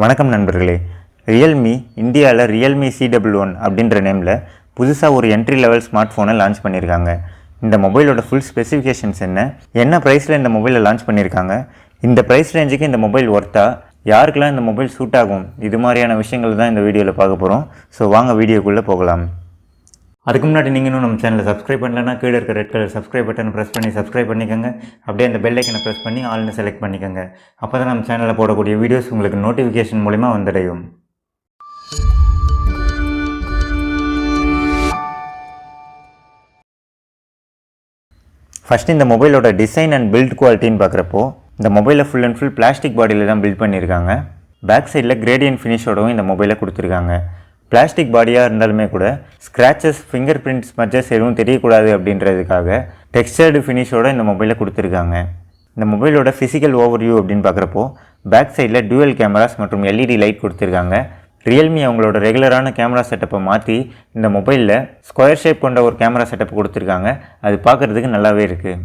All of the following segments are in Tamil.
வணக்கம் நண்பர்களே. ரியல்மி இந்தியாவில் Realme C11 அப்படின்ற நேமில் புதுசாக ஒரு என்ட்ரி லெவல் ஸ்மார்ட் ஃபோனை லான்ச் பண்ணியிருக்காங்க. இந்த மொபைலோட ஃபுல் ஸ்பெசிஃபிகேஷன்ஸ் என்ன ப்ரைஸில் இந்த மொபைலை லான்ச் பண்ணியிருக்காங்க, இந்த ப்ரைஸ் ரேஞ்சுக்கு இந்த மொபைல் ஒர்த்தா, யாருக்கெல்லாம் இந்த மொபைல் சூட் ஆகும், இது மாதிரியான விஷயங்கள் தான் இந்த வீடியோவில் பார்க்க போகிறோம். ஸோ வாங்க வீடியோக்குள்ளே போகலாம். அதுக்கு முன்னாடி நீங்கள் இன்னும் நம்ம சேனலை சப்ஸ்கிரைப் பண்ணலன்னா கீழே இருக்க red colour subscribe button press பண்ணி சப்ஸ்கிரைப் பண்ணிக்கோங்க. அப்படியே அந்த பெல் ஐக்கனை ப்ரெஸ் பண்ணி ஆல்னு செலக்ட் பண்ணிக்கோங்க. அப்போ தான் நம்ம சேனலில் போடக்கூடிய வீடியோஸ் உங்களுக்கு நோட்டிஃபிகேஷன் மூலிமா வந்துடையும். ஃபஸ்ட்டு இந்த மொபைலோட டிசைன் அண்ட் பில்ட் குவாலிட்டின்னு பார்க்குறப்போ இந்த மொபைலை ஃபுல் அண்ட் ஃபுல் பிளாஸ்டிக் பாடியில் தான் பில்ட் பண்ணியிருக்காங்க. பேக் சைடில் கிரேடியன்ட் ஃபினிஷோடவும் இந்த மொபைலை கொடுத்துருக்காங்க. பிளாஸ்டிக் பாடியாக இருந்தாலுமே கூட ஸ்க்ராச்சஸ், ஃபிங்கர் பிரிண்ட்ஸ், ஸ்மட்சஸ் எதுவும் தெரியக்கூடாது அப்படின்றதுக்காக டெக்ஸ்டர்டு ஃபினிஷோட இந்த மொபைலை கொடுத்துருக்காங்க. இந்த மொபைலோட ஃபிசிக்கல் ஓவர்வியூ அப்படின்னு பார்க்குறப்போ பேக் சைடில் டூவல் கேமராஸ் மற்றும் எல்இடி லைட் கொடுத்துருக்காங்க. ரியல்மி அவங்களோட ரெகுலரான கேமரா செட்டப்பை மாற்றி இந்த மொபைலில் ஸ்கொயர் ஷேப் கொண்ட ஒரு கேமரா செட்டப் கொடுத்துருக்காங்க. அது பார்க்குறதுக்கு நல்லாவே இருக்குது.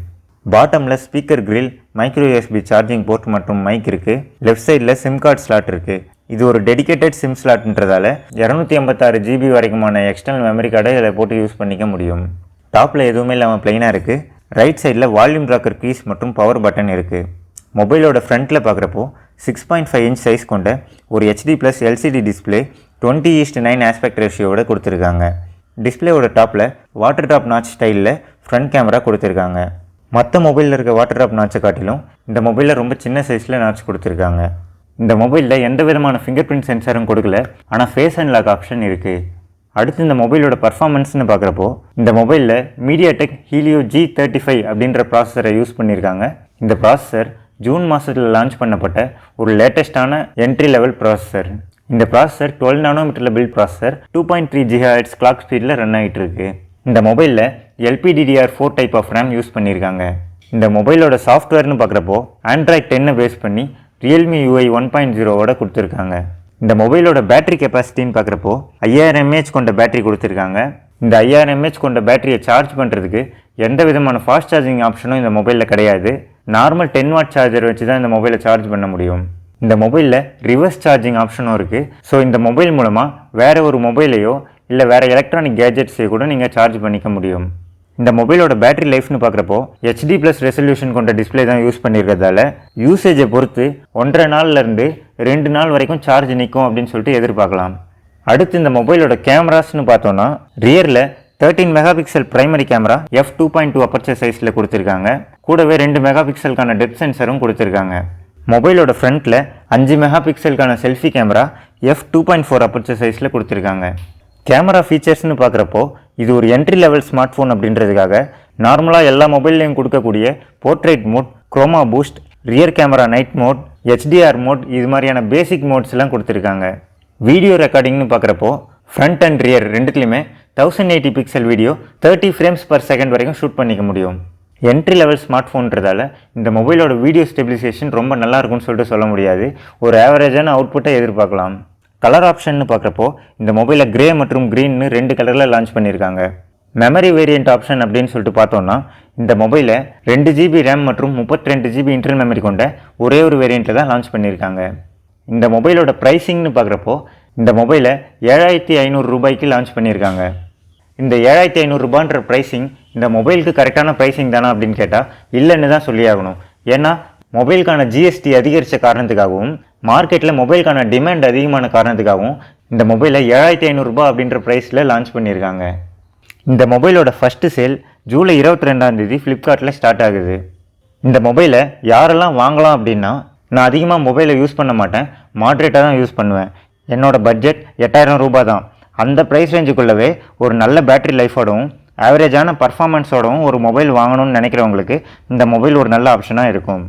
பாட்டமில் speaker grill, micro USB charging port மற்றும் மைக் இருக்குது. லெஃப்ட் சைடில் சிம் கார்டு ஸ்லாட் இருக்குது. இது ஒரு டெடிக்கேட்டட் சிம் ஸ்லாட்ன்றதால 256 GB வரைக்குமான எக்ஸ்டர்னல் மெமரி கார்டை இதில் போட்டு யூஸ் பண்ணிக்க முடியும். டாப்பில் எதுவுமே இல்லாமல் பிளைனாக இருக்குது. ரைட் சைடில் வால்யூம் ராக்கர் கீஸ் மற்றும் பவர் பட்டன் இருக்குது. மொபைலோட ஃப்ரண்ட்டில் பார்க்குறப்போ 6.5 இன்ச் சைஸ் கொண்ட ஒரு HD+ LCD டிஸ்பிளே 20:9 ஆஸ்பெக்ட் ரேஷியோட கொடுத்துருக்காங்க. டிஸ்பிளேயோட டாப்பில் வாட்டர் ட்ராப் நாச் ஸ்டைலில் ஃப்ரண்ட் கேமரா கொடுத்துருக்காங்க. மற்ற மொபைலில் இருக்க வாட்டர் ட்ராப் நாச்சை காட்டிலும் இந்த மொபைலில் ரொம்ப சின்ன சைஸில் நாச் கொடுத்துருக்காங்க. இந்த மொபைலில் எந்த விதமான ஃபிங்கர் பிரிண்ட் சென்சாரும் கொடுக்கல, ஆனால் ஃபேஸ் அண்ட் லாக் ஆப்ஷன் இருக்குது. அடுத்து இந்த மொபைலோட பர்ஃபார்மன்ஸ்னு பார்க்குறப்போ இந்த மொபைலில் MediaTek Helio G35 அப்படின்ற ப்ராசஸரை யூஸ் பண்ணியிருக்காங்க. இந்த ப்ராசஸர் ஜூன் மாதத்தில் லான்ச் பண்ணப்பட்ட ஒரு லேட்டஸ்டான என்ட்ரி லெவல் ப்ராசஸர். இந்த ப்ராசஸர் 12 நானோமீட்டரில் பில்ட் ப்ராசஸர் 2.3 GHz கிளாக் ஸ்பீடில் ரன் ஆகிட்டு இருக்கு. இந்த மொபைலில் LPDDR4 type of RAM use பண்ணியிருக்காங்க. இந்த மொபைலோட சாஃப்ட்வேர்னு பார்க்குறப்போ Android 10 பேஸ் பண்ணி Realme Ui 1.0 கொடுத்துருக்காங்க. இந்த மொபைலோட பேட்டரி கெப்பாசிட்டின்னு பார்க்குறப்போ 5000 mAh கொண்ட பேட்டரி கொடுத்துருக்காங்க. இந்த 5000 mAh கொண்ட பேட்டரியை சார்ஜ் பண்ணுறதுக்கு எந்த விதமான ஃபாஸ்ட் சார்ஜிங் ஆப்ஷனும் இந்த மொபைலில் கிடையாது. நார்மல் 10 வாட் சார்ஜர் வச்சு தான் இந்த மொபைலை சார்ஜ் பண்ண முடியும். இந்த மொபைலில் ரிவர்ஸ் சார்ஜிங் ஆப்ஷனும் இருக்குது. ஸோ இந்த மொபைல் மூலமாக வேறு ஒரு மொபைலையோ இல்லை வேறு எலக்ட்ரானிக் கேஜெட்ஸையோ கூட நீங்கள் சார்ஜ் பண்ணிக்க முடியும். இந்த மொபைலோட பேட்டரி லைஃப்னு பார்க்குறப்போ HD+ ரெசல்யூஷன் கொண்ட டிஸ்பிளே தான் யூஸ் பண்ணியிருக்கிறதால யூசேஜை பொறுத்து 1.5 நாள்லேருந்து 2 நாள் வரைக்கும் சார்ஜ் நிற்கும் அப்படின்னு சொல்லிட்டு எதிர்பார்க்கலாம். அடுத்து இந்த மொபைலோட கேமராஸ்னு பார்த்தோன்னா ரியரில் 13 megapixel primary camera f2.2 aperture சைஸில் கொடுத்துருக்காங்க. கூடவே 2 மெகாபிக்சலுக்கான டெப்த் சென்சரும் கொடுத்துருக்காங்க. மொபைலோட ஃப்ரண்ட்டில் 5 மெகாபிக்சலுக்கான செல்ஃபி கேமரா f2.4 அப்பர்ச்சர் சைஸில் கொடுத்துருக்காங்க. கேமரா ஃபீச்சர்ஸ்னு பார்க்குறப்போ இது ஒரு என்ட்ரி லெவல் ஸ்மார்ட் ஃபோன் அப்படின்றதுக்காக நார்மலாக எல்லா மொபைல்லையும் கொடுக்கக்கூடிய portrait mode, chroma boost, rear camera night mode, HDR mode, இது மாதிரியான பேசிக் மோட்ஸ்லாம் கொடுத்துருக்காங்க. வீடியோ ரெக்கார்டிங்னு பார்க்குறப்போ ஃப்ரண்ட் அண்ட் ரியர் ரெண்டுத்துலையுமே 1080 pixel video 30 frames per second வரைக்கும் ஷூட் பண்ணிக்க முடியும். என்ட்ரி லெவல் ஸ்மார்ட் ஃபோன்றதால இந்த மொபைலோட வீடியோ ஸ்டெபிலைசேஷன் ரொம்ப நல்லா இருக்கும்னு சொல்லிட்டு சொல்ல முடியாது. ஒரு ஆவரேஜான அவுட்புட்டை எதிர்பார்க்கலாம். கலர் ஆப்ஷன்னு பார்க்குறப்போ இந்த மொபைலில் கிரே மற்றும் க்ரீன்னு 2 கலரில் லான்ச் பண்ணியிருக்காங்க. மெமரி வேரியண்ட் ஆப்ஷன் அப்படின்னு சொல்லிட்டு பார்த்தோன்னா இந்த மொபைலை 2 GB ரேம் மற்றும் 32 GB இன்டர்னல் மெமரி கொண்ட ஒரே ஒரு வேரியண்ட்டில் தான் லான்ச் பண்ணியிருக்காங்க. இந்த மொபைலோட ப்ரைஸிங்னு பார்க்குறப்போ இந்த மொபைலை 7500 ரூபாய்க்கு லான்ச் பண்ணியிருக்காங்க. இந்த 7500 ரூபான்ற ப்ரைஸிங் இந்த மொபைலுக்கு கரெக்டான ப்ரைஸிங் தானே அப்படின்னு கேட்டால் இல்லைன்னு தான் சொல்லியாகணும். ஏன்னா மொபைலுக்கான GST அதிகரித்த காரணத்துக்காகவும் மார்க்கெட்டில் மொபைலுக்கான டிமாண்ட் அதிகமான காரணத்துக்காகவும் இந்த மொபைலை 7500 ரூபாய் அப்படின்ற ப்ரைஸில் லான்ச் பண்ணியிருக்காங்க. இந்த மொபைலோட ஃபஸ்ட்டு சேல் ஜூலை 22 ஃப்ளிப்கார்ட்டில் ஸ்டார்ட் ஆகுது. இந்த மொபைலை யாரெல்லாம் வாங்கலாம் அப்படின்னா, நான் அதிகமாக மொபைலை யூஸ் பண்ண மாட்டேன், மாட்ரேட்டாக தான் யூஸ் பண்ணுவேன், என்னோடய பட்ஜெட் 8000 ரூபாய் தான், அந்த ப்ரைஸ் ரேஞ்சுக்குள்ளவே ஒரு நல்ல பேட்டரி லைஃபோடவும் ஆவரேஜான பர்ஃபார்மன்ஸோடவும் ஒரு மொபைல் வாங்கணும்னு நினைக்கிறவங்களுக்கு இந்த மொபைல் ஒரு நல்ல ஆப்ஷனாக இருக்கும்.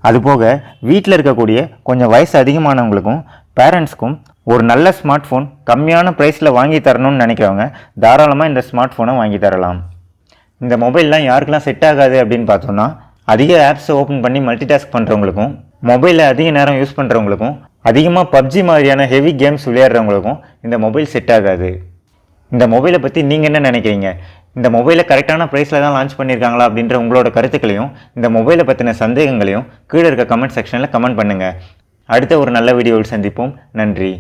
அதுபோக வீட்டில் இருக்கக்கூடிய கொஞ்சம் வயசு அதிகமானவங்களுக்கும் பேரண்ட்ஸ்க்கும் ஒரு நல்ல ஸ்மார்ட் ஃபோன் கம்மியான ப்ரைஸில் வாங்கி தரணும்னு நினைக்கிறவங்க தாராளமாக இந்த ஸ்மார்ட் ஃபோனை வாங்கி தரலாம். இந்த மொபைல்லாம் யாருக்கெல்லாம் செட் ஆகாது அப்படின்னு பார்த்தோன்னா, அதிக ஆப்ஸை ஓப்பன் பண்ணி மல்டிடாஸ்க் பண்ணுறவங்களுக்கும், மொபைலில் அதிக நேரம் யூஸ் பண்ணுறவங்களுக்கும், அதிகமாக PUBG மாதிரியான ஹெவி கேம்ஸ் விளையாடுறவங்களுக்கும் இந்த மொபைல் செட் ஆகாது. இந்த மொபைலை பற்றி நீங்கள் என்ன நினைக்கிறீங்க? இந்த மொபைலை கரெக்டான ப்ரைஸில் தான் லான்ச் பண்ணியிருக்காங்களா அப்படின்ற உங்களோட கருத்துக்களையும் இந்த மொபைலை பற்றின சந்தேகங்களையும் கீழே இருக்க கமெண்ட் செக்ஷனில் கமெண்ட் பண்ணுங்கள். அடுத்த ஒரு நல்ல வீடியோவில் சந்திப்போம். நன்றி.